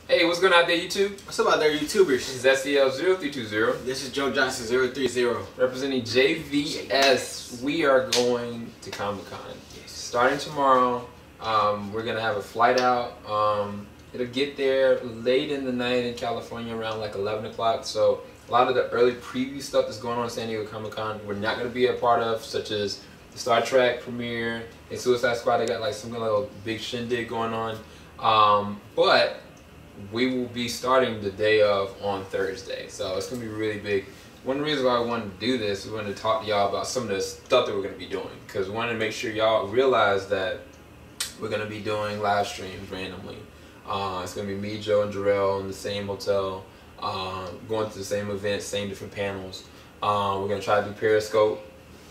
Hey, what's going on out there, YouTube? What's up out there, YouTubers? This is SCL0320. This is Joe Johnson 030. Representing JVS. We are going to Comic-Con. Yes. Starting tomorrow, we're going to have a flight out. It'll get there late in the night in California around like 11 o'clock. So a lot of the early preview stuff that's going on in San Diego Comic-Con, we're not going to be a part of, such as the Star Trek premiere and Suicide Squad. They got like some kind of little big shindig going on. But we will be starting the day of on Thursday, so it's going to be really big. One reason why I wanted to do this, we wanted to talk to y'all about some of the stuff that we're going to be doing, because we wanted to make sure y'all realize that we're going to be doing live streams randomly. It's going to be me, Joe, and Jarrell in the same hotel, going to the same events, same different panels. We're going to try to do Periscope.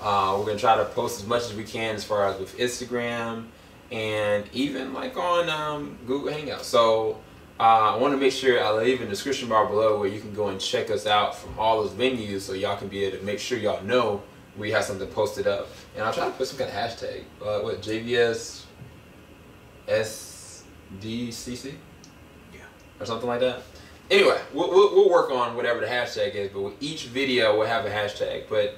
We're going to try to post as much as we can as far as with Instagram and even like on Google Hangouts. So I want to make sure I leave in the description bar below where you can go and check us out from all those venues, so y'all can be able to make sure y'all know we have something posted up. And I'll try to put some kind of hashtag. What, JVS Sdcc? Yeah. Or something like that. Anyway, we'll work on whatever the hashtag is, but with each video we'll have a hashtag. But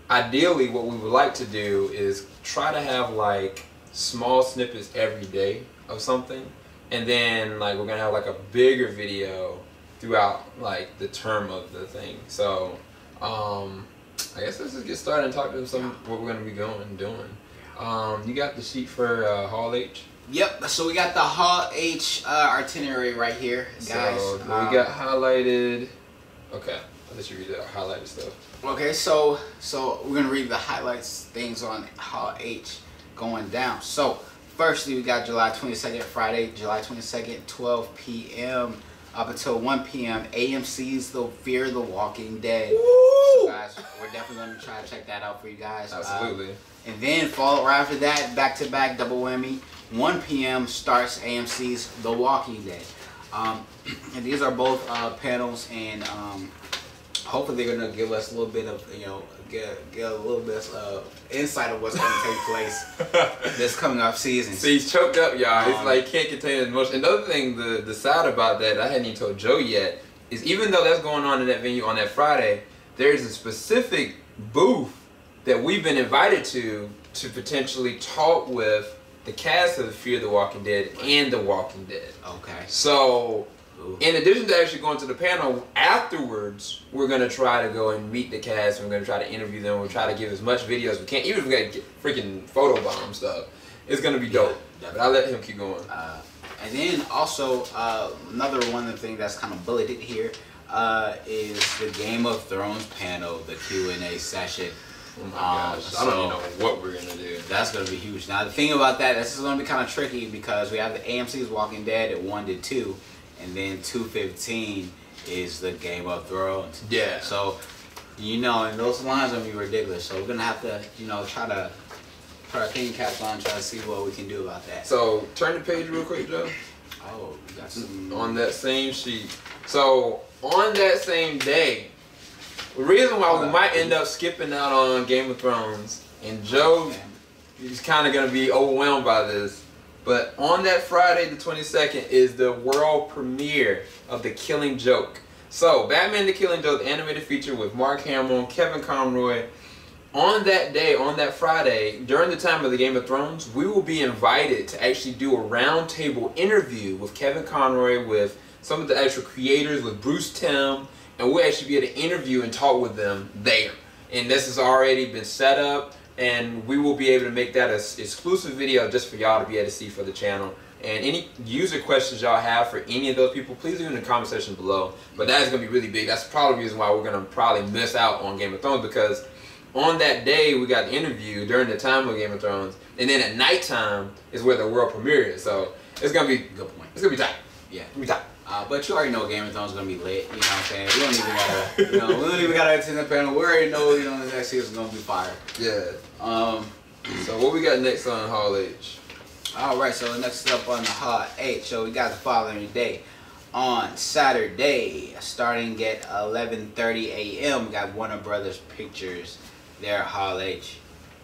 ideally what we would like to do is try to have like small snippets every day of something. And then like we're gonna have like a bigger video throughout like the term of the thing. So I guess let's just get started and talk to them some what we're gonna be going and doing. You got the sheet for Hall H? Yep. So we got the Hall H itinerary right here, guys. So we got highlighted. Okay, I'll let you read the highlighted stuff. Okay, so we're gonna read the highlights things on Hall H going down. So firstly, we got July 22nd, Friday, July 22nd, 12 p.m. up until 1 p.m. AMC's The Fear the Walking Dead. Woo! So guys, we're definitely going to try to check that out for you guys. Absolutely. And then follow right after that, back-to-back double whammy, 1 p.m. starts AMC's The Walking Dead. And these are both panels, and hopefully they're going to give us a little bit of, get a little bit of insight of what's going to take place this coming up season. So he's choked up, y'all. He's like can't contain his emotion. Another thing, the sad about that I hadn't even told Joe yet is even though that's going on in that venue on that Friday, there's a specific booth that we've been invited to potentially talk with the cast of the Fear the Walking Dead and The Walking Dead. Okay. So in addition to actually going to the panel, afterwards, we're going to try to go and meet the cast. We're going to try to interview them. We'll try to give as much video as we can. Even if we got to get freaking photobomb stuff, it's going to be dope. Yeah, but I'll let him keep going. And then also, another one of the things that's kind of bulleted here is the Game of Thrones panel, the Q&A session. Oh my gosh, I don't even know what we're going to do. That's going to be huge. Now, the thing about that, this is going to be kind of tricky because we have the AMC's Walking Dead at 1 to 2. And then 2:15 is the Game of Thrones. Yeah. So, and those lines are gonna be ridiculous. So we're gonna have to, try to put our thinking caps on, try to see what we can do about that. So turn the page real quick, Joe. Oh, we got some on that same sheet. So on that same day, the reason why we might end up skipping out on Game of Thrones, and Joe, he's kind of gonna be overwhelmed by this. But on that Friday, the 22nd, is the world premiere of The Killing Joke. So, Batman The Killing Joke, the animated feature with Mark Hamill, Kevin Conroy. On that day, on that Friday, during the time of the Game of Thrones, we will be invited to actually do a roundtable interview with Kevin Conroy, with some of the actual creators, with Bruce Timm, and we'll actually be able to interview and talk with them there. And this has already been set up. And we will be able to make that an exclusive video just for y'all to be able to see for the channel. And any user questions y'all have for any of those people, please leave in the comment section below. But that is going to be really big. That's probably the reason why we're going to probably miss out on Game of Thrones, because on that day we got the interview during the time of Game of Thrones, and then at nighttime is where the world premiere is. So it's going to be good point. It's going to be tight. Yeah, it's going to be tight. But you already know Game of Thrones is gonna be lit. You know what I'm saying? We don't even gotta, we don't even gotta attend the panel. We already know, the next season is gonna be fire. Yeah. So what we got next on Hall H? All right. So next up on the Hall H, so we got the following day, on Saturday, starting at 11:30 a.m. We got Warner Brothers Pictures there at Hall H.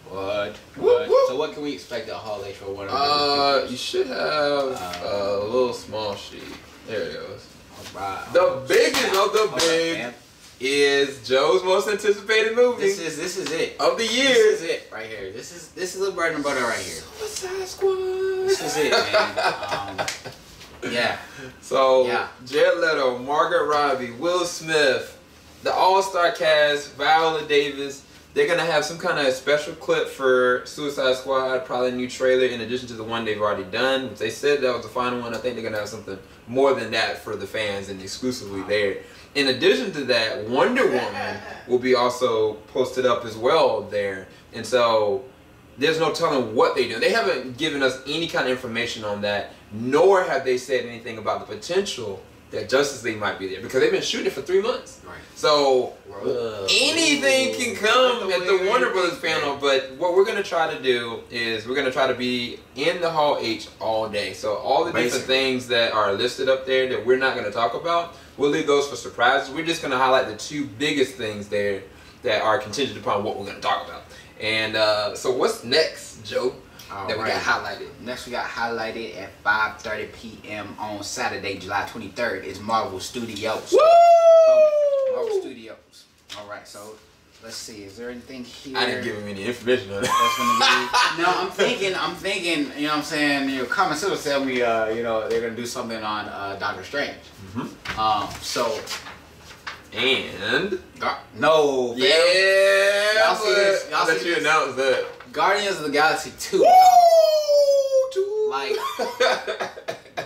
What? Whoop, whoop. So what can we expect at Hall H for Warner Brothers Pictures? You should have a little small sheet. There it goes. All right. The biggest of the big is Joe's most anticipated movie. This is it of the year. This is it right here. This is the bread and butter right here. Suicide Squad. This is it, man. Yeah. So Jared Leto, Margaret Robbie, Will Smith, the all-star cast, Viola Davis. They're gonna have some kind of special clip for Suicide Squad, probably a new trailer in addition to the one they've already done. Which they said that was the final one. I think they're gonna have something more than that for the fans and exclusively there. In addition to that, Wonder Woman will be also posted up as well there. And so there's no telling what they do. They haven't given us any kind of information on that, nor have they said anything about the potential that Justice League might be there, because they've been shooting it for 3 months. Right. So anything can come at the Warner Brothers panel, but what we're going to try to do is we're going to try to be in the Hall H all day. So all the different things that are listed up there that we're not going to talk about, we'll leave those for surprises. We're just going to highlight the 2 biggest things there that are contingent upon what we're going to talk about. And so what's next, Joe? We got highlighted. Next we got highlighted at 5:30 p.m. on Saturday, July 23rd. Is Marvel Studios. Woo! Marvel Studios. All right, so let's see. Is there anything here? I didn't give him any information on that. That's gonna be. No, I'm thinking. You know what I'm saying? You know, common sense will tell me. You know, they're gonna do something on Doctor Strange. So. And no. Yeah. Y'all see this? Y'all let you announce that. Guardians of the Galaxy 2. Like,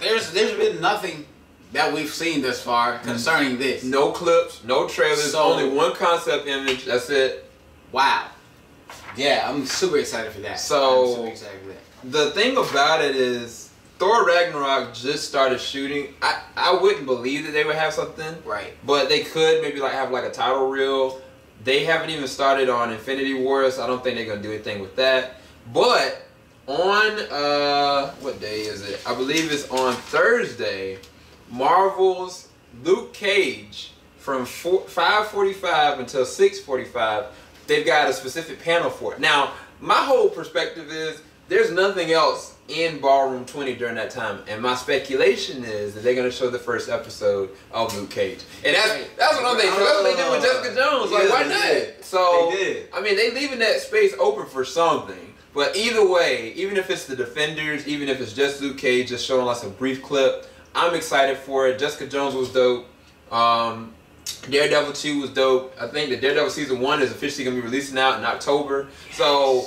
there's been nothing that we've seen thus far concerning this. No clips, no trailers, only one concept image. That's it. Wow. Yeah, I'm super excited for that. So, I'm super excited for that. The thing about it is, Thor Ragnarok just started shooting. I wouldn't believe that they would have something. Right. But they could maybe like have like a title reel. They haven't even started on Infinity Wars. I don't think they're gonna do anything with that. But on what day is it? I believe it's on Thursday. Marvel's Luke Cage from 5:45 until 6:45. They've got a specific panel for it. Now, my whole perspective is there's nothing else in Ballroom 20 during that time, and my speculation is that they're gonna show the first episode of Luke Cage, and that's what I'm thinking. That's what they did with Jessica Jones. Like, why not? So they did. I mean, they leaving that space open for something. But either way, even if it's the Defenders, even if it's just Luke Cage, just showing us a brief clip, I'm excited for it. Jessica Jones was dope. Daredevil 2 was dope. I think the Daredevil season 1 is officially gonna be releasing out in October. So.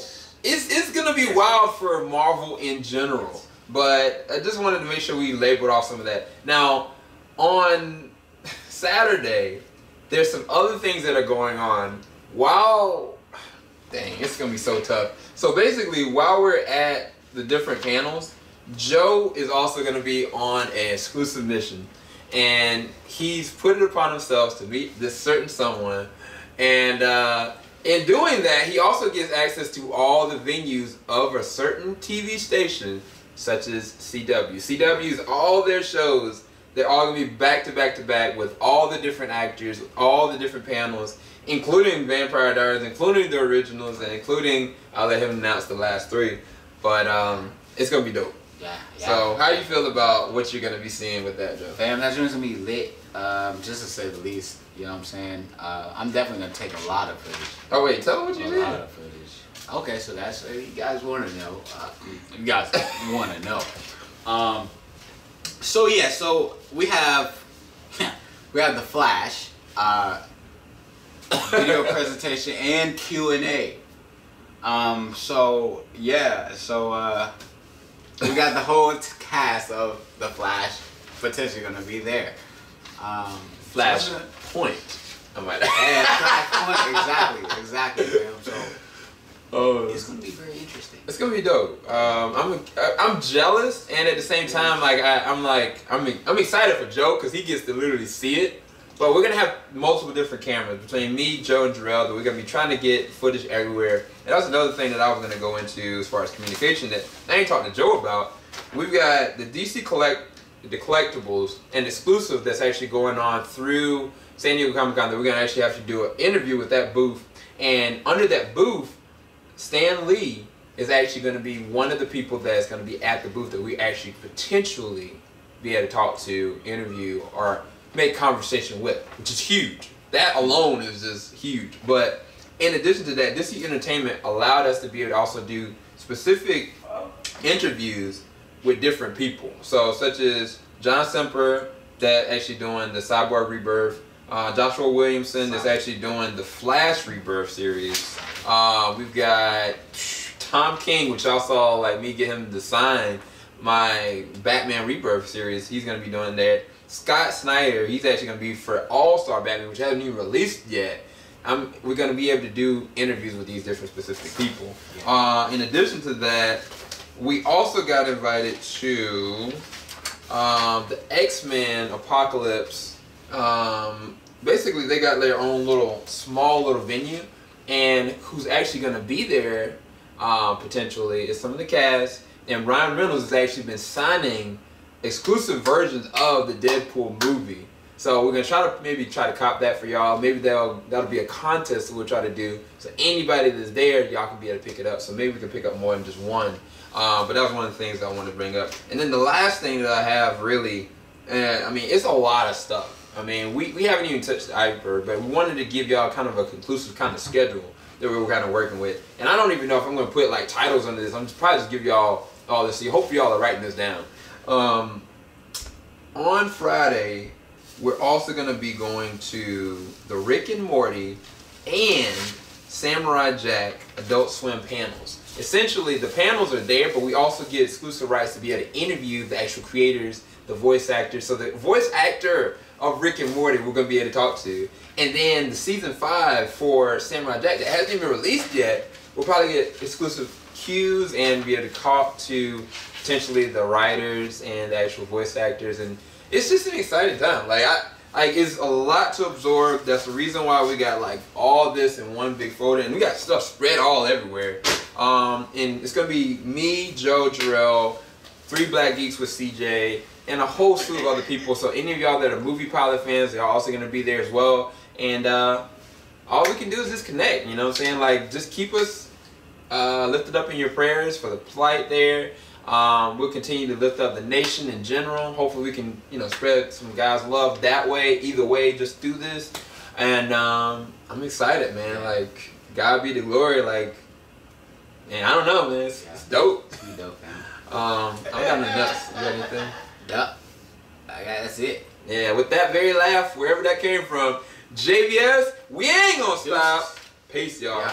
It's gonna be wild for Marvel in general, but I just wanted to make sure we labeled off some of that. Now, on Saturday, there's some other things that are going on. Dang, it's gonna be so tough. So basically, while we're at the different panels, Joe is also gonna be on an exclusive mission, and he's put it upon himself to meet this certain someone, and in doing that, he also gets access to all the venues of a certain TV station, such as CW. CW's all their shows, they're all going to be back to back to back with all the different actors, all the different panels, including Vampire Diaries, including the originals, and including, I'll let him announce the last 3. But it's going to be dope. Yeah. So, how do you feel about what you're going to be seeing with that, Joe? Fam, that's going to be lit, just to say the least. You know what I'm saying? I'm definitely going to take a lot of footage. Oh, wait, tell them what you did. A lot of footage. Okay, so that's, you guys want to know. You guys want to know. So, yeah, so we have the Flash, video presentation, and Q&A. So, yeah, so, we got the whole cast of the Flash potentially going to be there. Flash Point. I might add. Exactly, man. So it's gonna be very interesting. It's gonna be dope. I'm jealous, and at the same time, like I'm excited for Joe because he gets to literally see it. But we're gonna have multiple different cameras between me, Joe, and Jarrell that we're gonna be trying to get footage everywhere. And that's another thing that I was gonna go into as far as communication that I ain't talking to Joe about. We've got the DC the collectibles and exclusive that's actually going on through San Diego Comic-Con that we're gonna actually have to do an interview with that booth. And under that booth, Stan Lee is actually gonna be one of the people that's gonna be at the booth that we actually potentially be able to talk to, interview, or make conversation with, which is huge. That alone is just huge. But in addition to that, DC Entertainment allowed us to be able to also do specific interviews with different people. So such as John Semper, that actually doing the Cyborg Rebirth. Joshua Williamson is actually doing the Flash Rebirth series. We've got Tom King, which I saw like me get him to sign my Batman Rebirth series. He's going to be doing that. Scott Snyder, he's actually going to be for All-Star Batman, which hasn't even released yet. We're going to be able to do interviews with these different specific people. In addition to that, we also got invited to the XMen Apocalypse. Basically, they got their own small little venue, and who's actually going to be there potentially is some of the cast. And Ryan Reynolds has actually been signing exclusive versions of the Deadpool movie. So we're gonna try to cop that for y'all. Maybe that'll be a contest that we'll try to do. So anybody that's there, y'all can be able to pick it up. So maybe we can pick up more than just one. But that was one of the things I wanted to bring up. And then the last thing that I have really, I mean, it's a lot of stuff. I mean, we haven't even touched the iceberg, but we wanted to give y'all kind of a conclusive kind of schedule that we were kind of working with. And I don't even know if I'm gonna put like titles under this. I'm just probably just give y'all all this. So hopefully y'all are writing this down. On Friday, we're also going to be going to the Rick and Morty and Samurai Jack Adult Swim panels. Essentially, the panels are there, but we also get exclusive rights to be able to interview the actual creators, the voice actors. So the voice actor of Rick and Morty we're going to be able to talk to. And then the season 5 for Samurai Jack that hasn't even released yet, we'll probably get exclusive cues and be able to talk to potentially the writers and the actual voice actors. And it's just an exciting time. Like it's a lot to absorb. That's the reason why we got like all this in one big folder, and we got stuff spread all everywhere. And it's gonna be me, Joe, Jarrell, 3 Black Geeks with CJ, and a whole slew of other people. So any of y'all that are movie pilot fans, they're also gonna be there as well. And all we can do is just connect. You know what I'm saying? Like, just keep us lifted up in your prayers for the plight there. We'll continue to lift up the nation in general. Hopefully we can, spread some guys' love that way. Either way, just do this. And I'm excited, man. Like, God be the glory. Like, man, I don't know, man. It's dope. It's dope, man. I got no nuts. You got anything? Yup. That's it. Yeah, with that very laugh, wherever that came from, JBS, we ain't gonna stop. Peace, y'all.